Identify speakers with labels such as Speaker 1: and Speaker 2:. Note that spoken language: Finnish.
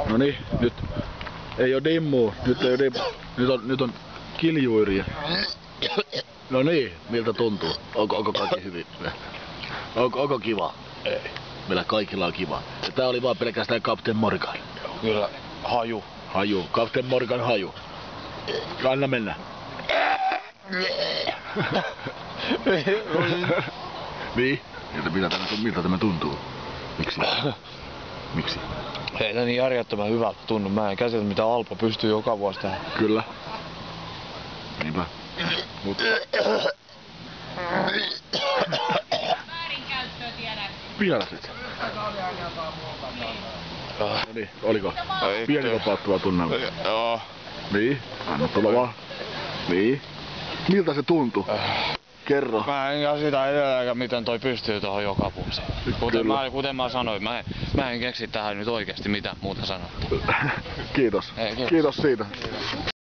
Speaker 1: No niin, nyt ei oo dimmuu. Nyt ei oo dimmuu. Nyt on kiljuiria. No niin, miltä tuntuu? Onko kaikki hyvin? Onko kiva?
Speaker 2: Ei.
Speaker 1: Meillä kaikilla on kiva. Ja tää oli vaan pelkästään Captain Morgan.
Speaker 2: Kyllä, haju.
Speaker 1: Haju, Captain Morgan haju. Anna mennä. Niin? Miltä tämä tuntuu? Miksi? Miksi?
Speaker 2: Ei tää niin järjettömän hyvältä tunnu. Mä en käsitä mitä Alpo pystyy joka vuosi tähän.
Speaker 1: Kyllä. Niinpä. Mut...
Speaker 3: Väärinkäyttöä tiedät.
Speaker 1: Vierasit. No niin, oliko?
Speaker 2: Ei,
Speaker 1: Pieni vapauttava tunnelma.
Speaker 2: Joo.
Speaker 1: Niin, anna tulla vaan. Niin. Miltä se tuntuu? Kerro.
Speaker 2: Mä en käsitä edelleenkään miten toi pystyy tohon joka vuosi. Kuten mä sanoin, mä en keksi tähän nyt oikeesti mitään muuta sanoa.
Speaker 1: Kiitos.
Speaker 2: Ei, kiitos.
Speaker 1: Kiitos siitä.